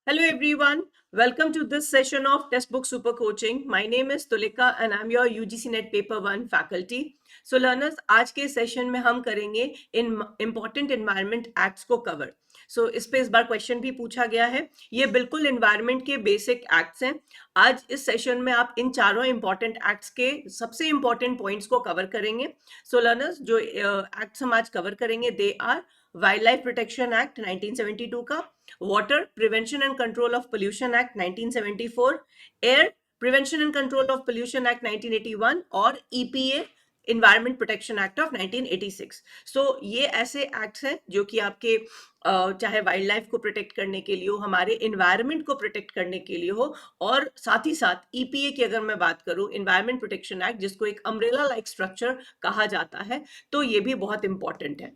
Hello everyone, welcome to this session of Textbook Super Coaching. My name is Tulika and I'm your UGC NET Paper 1 faculty. So learners, आज के session में हम करेंगे इन important environment acts को cover. सो इस पे इस बार question भी पूछा गया है. ये बिल्कुल एनवायरनमेंट के बेसिक एक्ट्स हैं. आज इस सेशन में आप इन चारों इम्पॉर्टेंट एक्ट्स के सबसे इम्पॉर्टेंट पॉइंट्स को कवर करेंगे. सो लर्नर्स, जो एक्ट्स हम आज कवर करेंगे they are wild life protection act 1972 का, water prevention and control of pollution act 1974, air prevention and control of pollution act 1981 और EPA environment protection act of 1986. So ये ऐसे एक्ट्स हैं जो कि आपके चाहे वाइल्ड लाइफ को प्रोटेक्ट करने के लिए हो, हमारे इन्वायरमेंट को प्रोटेक्ट करने के लिए हो, और साथ ही साथ ईपीए की अगर मैं बात करूं, इन्वायरमेंट प्रोटेक्शन एक्ट, जिसको एक अम्ब्रेला लाइक स्ट्रक्चर कहा जाता है, तो ये भी बहुत इंपॉर्टेंट है.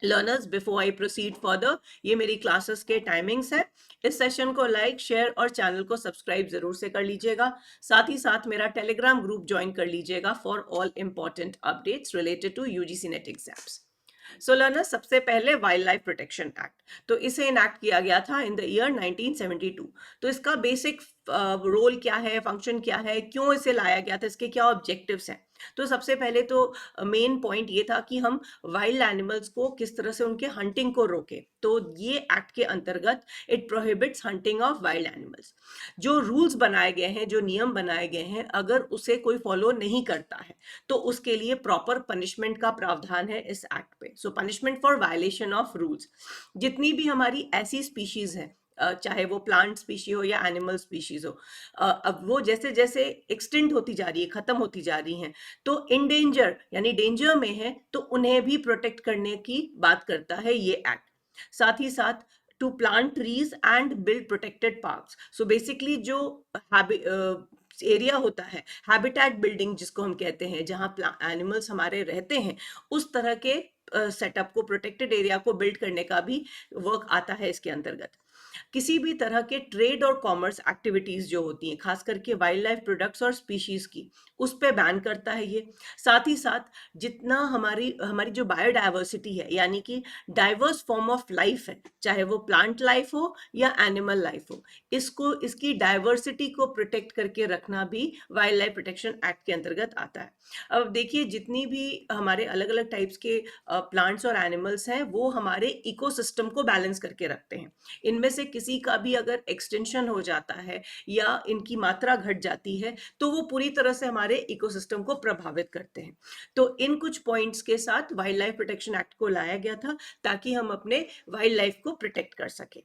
Learners, before I proceed further, ये मेरी क्लासेस के टाइमिंग्स है. इस सेशन को लाइक, शेयर और चैनल को सब्सक्राइब जरूर से कर लीजिएगा. साथ ही साथ मेरा टेलीग्राम ग्रुप ज्वाइन कर लीजिएगा for all important updates related to UGC NET exams. So learners, सबसे पहले वाइल्ड लाइफ प्रोटेक्शन एक्ट, तो इसे इनैक्ट किया गया था इन द ईयर 1972. तो इसका बेसिक रोल क्या है, फंक्शन क्या है, क्यों इसे लाया गया था, इसके क्या ऑब्जेक्टिव्स हैं. तो सबसे पहले तो मेन पॉइंट ये था कि हम वाइल्ड एनिमल्स को किस तरह से उनके हंटिंग को रोके. तो ये एक्ट के अंतर्गत it prohibits hunting of wild animals. जो रूल्स बनाए गए हैं, जो नियम बनाए गए हैं, अगर उसे कोई फॉलो नहीं करता है तो उसके लिए प्रॉपर पनिशमेंट का प्रावधान है इस एक्ट पे. So punishment for violation of rules. जितनी भी हमारी ऐसी स्पीशीज हैं, चाहे वो प्लांट स्पीशी हो या एनिमल स्पीशीज हो, अब वो जैसे जैसे एक्सटिंक्ट होती जा रही है, खत्म होती जा रही हैं, तो इंडेंजर यानी डेंजर में है, तो उन्हें भी प्रोटेक्ट करने की बात करता है ये एक्ट. साथ ही साथ to plant trees and build protected parks. So basically जो एरिया होता है, हैबिटेट बिल्डिंग जिसको हम कहते हैं, जहाँ एनिमल्स हमारे रहते हैं, उस तरह के सेटअप को, प्रोटेक्टेड एरिया को बिल्ड करने का भी वर्क आता है इसके अंतर्गत. किसी भी तरह के ट्रेड और कॉमर्स एक्टिविटीज जो होती हैं, खास करके वाइल्ड लाइफ प्रोडक्ट्स और स्पीशीज की, उस पे बैन करता है ये. साथ ही साथ जितना हमारी हमारी जो बायोडाइवर्सिटी है, यानी कि डाइवर्स फॉर्म ऑफ लाइफ है, चाहे वो प्लांट लाइफ हो या एनिमल लाइफ हो, इसको, इसकी डाइवर्सिटी को प्रोटेक्ट करके रखना भी वाइल्ड लाइफ प्रोटेक्शन एक्ट के अंतर्गत आता है. अब देखिए, जितनी भी हमारे अलग अलग टाइप्स के प्लांट्स और एनिमल्स हैं, वो हमारे इकोसिस्टम को बैलेंस करके रखते हैं. इनमें से किसी का भी अगर एक्सटेंशन हो जाता है या इनकी मात्रा घट जाती है, तो वो पूरी तरह से हमारे इकोसिस्टम को प्रभावित करते हैं. तो इन कुछ पॉइंट्स के साथ वाइल्ड लाइफ प्रोटेक्शन एक्ट को लाया गया था, ताकि हम अपने वाइल्ड लाइफ को प्रोटेक्ट कर सकें.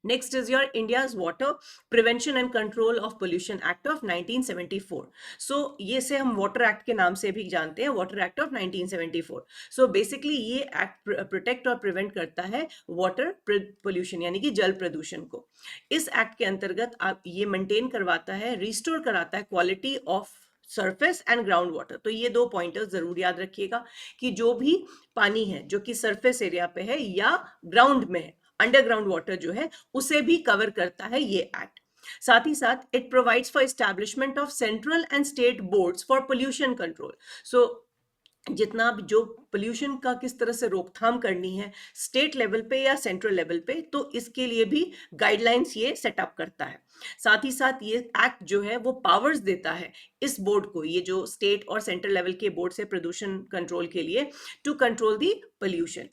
Next is your India's Water Prevention and Control of Pollution Act of 1974. So ये से हम वाटर एक्ट के नाम से भी जानते हैं, water act of 1974. So basically ये एक्ट प्रोटेक्ट और प्रिवेंट करता है वाटर पोल्यूशन यानी कि जल प्रदूषण को. इस एक्ट के अंतर्गत आप ये मेंटेन करवाता है, रिस्टोर कराता है quality of surface and ground water. तो ये दो पॉइंटर्स जरूर याद रखिएगा कि जो भी पानी है जो कि सरफेस एरिया पे है या ग्राउंड में है, अंडरग्राउंड वाटर जो है, उसे भी कवर करता है ये एक्ट. साथ ही साथ it provides for establishment of central and state boards for pollution control. So जितना भी जो पोल्यूशन का किस तरह से रोकथाम करनी है स्टेट लेवल पे या सेंट्रल लेवल पे, तो इसके लिए भी गाइडलाइंस ये सेटअप करता है. साथ ही साथ ये एक्ट जो है वो पावर्स देता है इस बोर्ड को, ये जो स्टेट और सेंट्रल लेवल के बोर्ड से प्रदूषण कंट्रोल के लिए, to control the pollution.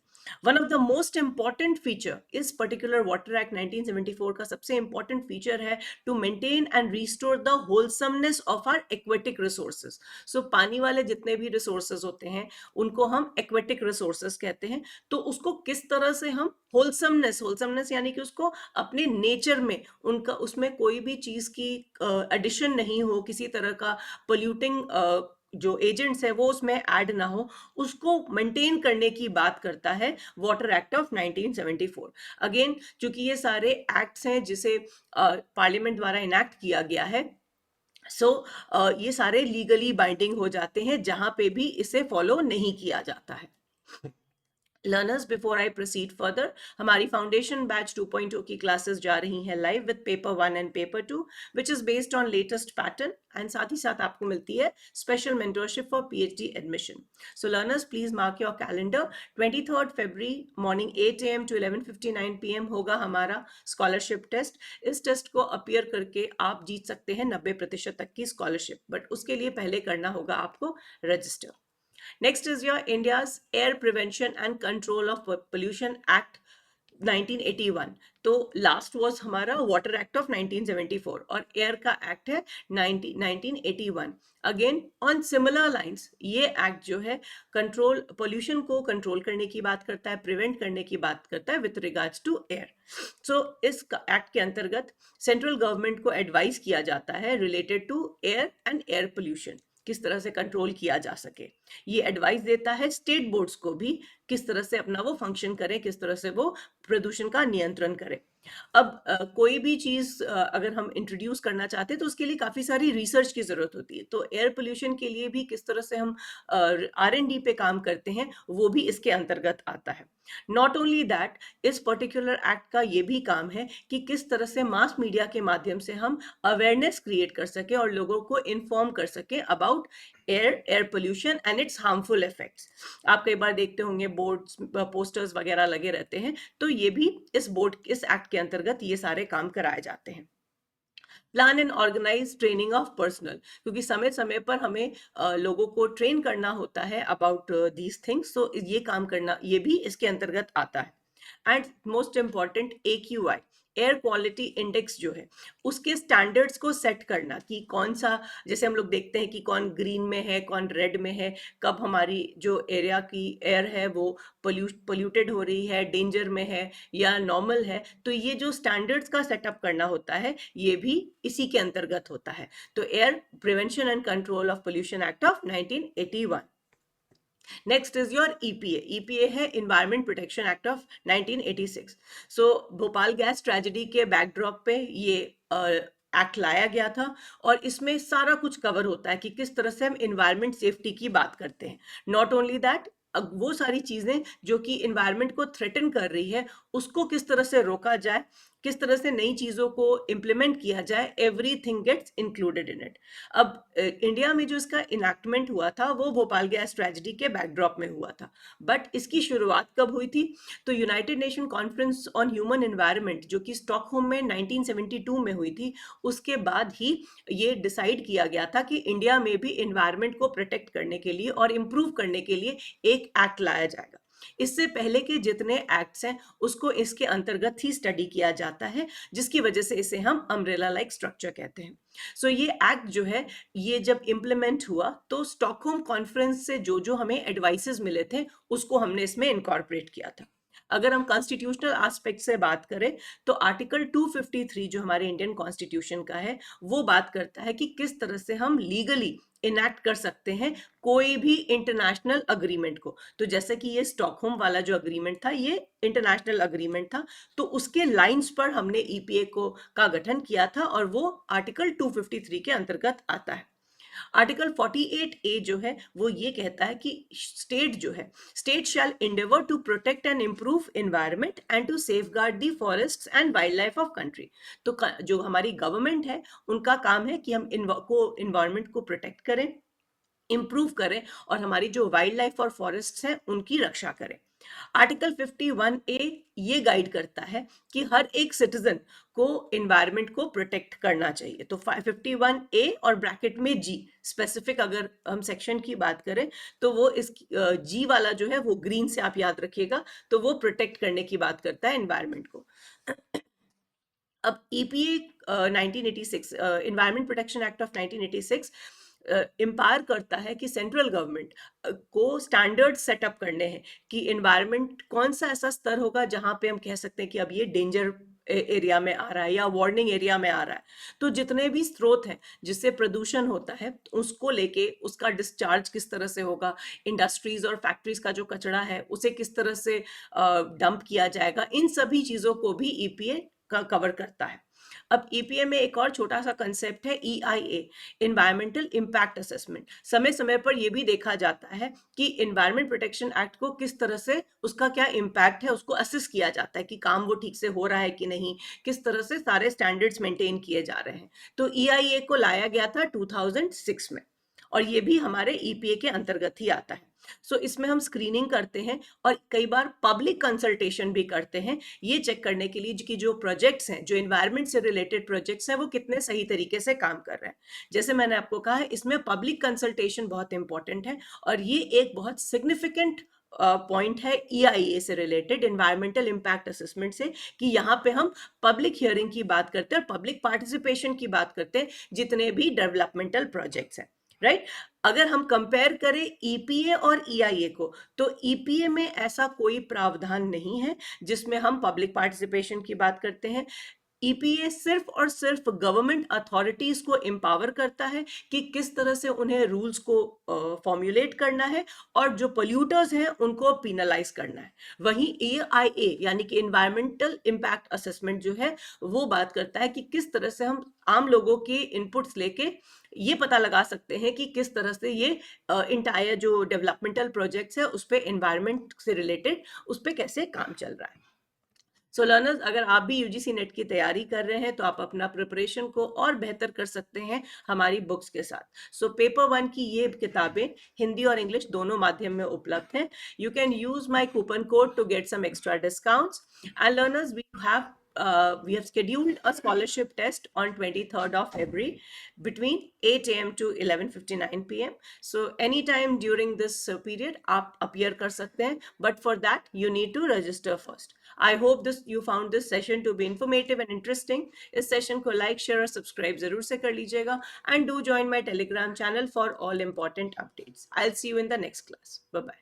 One of the most important feature इस particular Water Act 1974 का सबसे important feature है to maintain and restore the wholesomeness of our aquatic resources. So पानी वाले जितने भी resources होते हैं उनको हम aquatic resources कहते हैं. तो उसको किस तरह से हम wholesomeness यानी कि उसको अपने नेचर में, उनका उसमें कोई भी चीज की एडिशन नहीं हो, किसी तरह का पोल्यूटिंग जो एजेंट्स है वो उसमें ऐड ना हो, उसको मेंटेन करने की बात करता है वाटर एक्ट ऑफ 1974. अगेन, चूंकि ये सारे एक्ट्स हैं जिसे पार्लियामेंट द्वारा इनैक्ट किया गया है, सो ये सारे लीगली बाइंडिंग हो जाते हैं जहां पे भी इसे फॉलो नहीं किया जाता है. Learners, before I proceed further, हमारी फाउंडेशन बैच 2.0 की क्लासेस जा रही हैं live with paper 1 and paper 2, which is based on latest pattern, and साथ ही साथ आपको मिलती है special mentorship for PhD admission. So learners, please mark your calendar. 23rd February morning 8 AM to 11:59 PM होगा हमारा स्कॉलरशिप टेस्ट. इस test को अपीयर करके आप जीत सकते हैं 90% तक की स्कॉलरशिप, बट उसके लिए पहले करना होगा आपको register. Next is your India's Air Prevention and Control of Pollution Act 1981. तो लास्ट वॉज हमारा वाटर एक्ट ऑफ 1974 और एयर का एक्ट है 1981. अगेन ऑन सिमिलर लाइंस ये एक्ट जो है कंट्रोल पोल्यूशन को कंट्रोल करने की बात करता है, प्रिवेंट करने की बात करता है विथ रिगार्ड्स टू एयर. सो इस एक्ट के अंतर्गत सेंट्रल गवर्नमेंट को एडवाइस किया जाता है related to air and air pollution, किस तरह से कंट्रोल किया जा सके. ये एडवाइस देता है स्टेट बोर्ड्स को भी किस तरह से अपना वो फंक्शन करें, किस तरह से वो प्रदूषण का नियंत्रण करें. अब कोई भी चीज अगर हम इंट्रोड्यूस करना चाहते हैं तो उसके लिए काफी सारी रिसर्च की जरूरत होती है. तो एयर पोल्यूशन के लिए भी किस तरह से हम R&D पे काम करते हैं वो भी इसके अंतर्गत आता है. नॉट ओनली दैट, इस पर्टिकुलर एक्ट का ये भी काम है कि किस तरह से मास मीडिया के माध्यम से हम अवेयरनेस क्रिएट कर सके और लोगों को इन्फॉर्म कर सके about air pollution and it's harmful effects. आप कई बार देखते होंगे बोर्ड्स पोस्टर्स वगैरह लगे रहते हैं, तो ये भी इस एक्ट के अंतर्गत ये सारे काम कराए जाते हैं. Plan and organise training of personnel, क्योंकि समय समय पर हमें लोगों को ट्रेन करना होता है अबाउट दीज थिंग्स, तो ये काम करना ये भी इसके अंतर्गत आता है. And most important AQI, air quality index जो है उसके स्टैंडर्ड्स को सेट करना कि कौन सा, जैसे हम लोग देखते हैं कि कौन ग्रीन में है, कौन रेड में है, कब हमारी जो एरिया की एयर है वो पोल्यूटेड हो रही है, डेंजर में है या नॉर्मल है. तो ये जो स्टैंडर्ड्स का सेटअप करना होता है ये भी इसी के अंतर्गत होता है. तो air prevention and control of pollution act of 1981. Next is your EPA है environment protection act of 1986. So Bhopal gas tragedy के बैकड्रॉप पे ये एक्ट लाया गया था और इसमें सारा कुछ कवर होता है कि किस तरह से हम इन्वायरमेंट सेफ्टी की बात करते हैं. नॉट ओनली दैट, वो सारी चीजें जो कि इन्वायरमेंट को थ्रेटन कर रही है उसको किस तरह से रोका जाए, किस तरह से नई चीजों को इम्प्लीमेंट किया जाए, everything gets included in it. अब इंडिया में जो इसका इनैक्टमेंट हुआ था वो भोपाल गैस ट्रेजेडी के बैकड्रॉप में हुआ था, बट इसकी शुरुआत कब हुई थी? तो United nation conference on human environment जो कि स्टॉकहोम में 1972 में हुई थी, उसके बाद ही ये डिसाइड किया गया था कि इंडिया में भी इन्वायरमेंट को प्रोटेक्ट करने के लिए और इम्प्रूव करने के लिए एक एक्ट लाया जाएगा. इससे पहले के जितने एक्ट्स हैं उसको इसके अंतर्गत ही स्टडी किया जाता है, जिसकी वजह से इसे हम अम्ब्रेला लाइक स्ट्रक्चर कहते हैं. सो ये एक्ट जो है ये जब इम्प्लीमेंट हुआ तो स्टॉकहोम कॉन्फ्रेंस से जो जो हमें एडवाइसेस मिले थे उसको हमने इसमें इनकॉर्पोरेट किया था. अगर हम कॉन्स्टिट्यूशनल एस्पेक्ट से बात करें तो आर्टिकल 253 जो हमारे इंडियन कॉन्स्टिट्यूशन का है वो बात करता है कि किस तरह से हम लीगली इनैक्ट कर सकते हैं कोई भी इंटरनेशनल अग्रीमेंट को. तो जैसे कि ये स्टॉकहोम वाला जो अग्रीमेंट था ये इंटरनेशनल अग्रीमेंट था, तो उसके लाइंस पर हमने EPA को का गठन किया था और वो आर्टिकल 253 के अंतर्गत आता है. आर्टिकल 48A जो है वो ये कहता है कि स्टेट जो है, state shall endeavor to protect and improve environment and to safeguard the forests and wild life of country. तो जो हमारी गवर्नमेंट है उनका काम है कि हम इन्वायरमेंट को प्रोटेक्ट करें, इम्प्रूव करें और हमारी जो वाइल्ड लाइफ और फॉरेस्ट्स हैं उनकी रक्षा करें. आर्टिकल 51A ये गाइड करता है कि हर एक सिटीजन को इन्वायरमेंट को प्रोटेक्ट करना चाहिए. तो 51A और ब्रैकेट में G स्पेसिफिक अगर हम सेक्शन की बात करें तो वो इस G वाला जो है वो ग्रीन से आप याद रखिएगा, तो वो प्रोटेक्ट करने की बात करता है इन्वायरमेंट को. अब EPA 1986 environment protection act of 1986 empower करता है कि सेंट्रल गवर्नमेंट को स्टैंडर्ड सेटअप करने हैं कि इन्वायरमेंट कौन सा ऐसा स्तर होगा जहां पे हम कह सकते हैं कि अब ये डेंजर एरिया में आ रहा है या वार्निंग एरिया में आ रहा है. तो जितने भी स्रोत हैं जिससे प्रदूषण होता है उसको लेके उसका डिस्चार्ज किस तरह से होगा, इंडस्ट्रीज और फैक्ट्रीज का जो कचरा है उसे किस तरह से डंप किया जाएगा, इन सभी चीजों को भी EPA का कवर करता है. अब ईपीए में एक और छोटा सा कंसेप्ट है EIA, इन्वायरमेंटल इम्पैक्ट असेसमेंट। समय समय पर यह भी देखा जाता है कि इन्वायरमेंट प्रोटेक्शन एक्ट को किस तरह से, उसका क्या इम्पैक्ट है, उसको असेस किया जाता है कि काम वो ठीक से हो रहा है कि नहीं, किस तरह से सारे स्टैंडर्ड्स मेंटेन किए जा रहे हैं। तो EIA को लाया गया था 2006 में, और ये भी हमारे ईपीए के अंतर्गत ही आता है। सो इसमें हम स्क्रीनिंग करते हैं और कई बार पब्लिक कंसल्टेशन भी करते हैं, ये चेक करने के लिए कि जो प्रोजेक्ट्स हैं, जो एनवायरनमेंट से रिलेटेड प्रोजेक्ट्स हैं, वो कितने सही तरीके से काम कर रहे हैं। जैसे मैंने आपको कहा है, इसमें पब्लिक कंसल्टेशन बहुत इंपॉर्टेंट है, और ये एक बहुत सिग्निफिकेंट पॉइंट है EIA से रिलेटेड, एनवायरमेंटल इम्पैक्ट असेसमेंट से, कि यहाँ पे हम पब्लिक हियरिंग की बात करते हैं और पब्लिक पार्टिसिपेशन की बात करते हैं जितने भी डेवलपमेंटल प्रोजेक्ट्स हैं, राइट। अगर हम कंपेयर करें ईपीए और EIA को, तो ईपीए में ऐसा कोई प्रावधान नहीं है जिसमें हम पब्लिक पार्टिसिपेशन की बात करते हैं। ईपीए सिर्फ और सिर्फ गवर्नमेंट अथॉरिटीज को एम्पावर करता है कि किस तरह से उन्हें रूल्स को फॉर्मुलेट करना है और जो पोल्यूटर्स हैं उनको पीनलाइज करना है। वहीं EIA यानी कि एनवायरमेंटल इम्पैक्ट असेसमेंट जो है, वो बात करता है कि किस तरह से हम आम लोगों के इनपुट्स लेके ये पता लगा सकते हैं कि किस तरह से ये इंटायर जो डेवलपमेंटल प्रोजेक्ट्स है उस पर एनवायरमेंट से रिलेटेड उस पर कैसे काम चल रहा है। सो लर्नर्स, अगर आप भी यूजीसी नेट की तैयारी कर रहे हैं तो आप अपना प्रिपरेशन को और बेहतर कर सकते हैं हमारी बुक्स के साथ। सो पेपर 1 की ये किताबें हिंदी और इंग्लिश दोनों माध्यम में उपलब्ध हैं। You can use my coupon code to get some extra discounts. And learners, we have scheduled a scholarship test on 23rd of February between 8 a.m. to 11:59 p.m. So anytime during this period आप appear कर सकते हैं, but for that you need to register first. I hope you found this session to be informative and interesting. इस session को like, share और subscribe जरूर से कर लीजिएगा, and do join my Telegram channel for all important updates. I'll see you in the next class. Bye bye.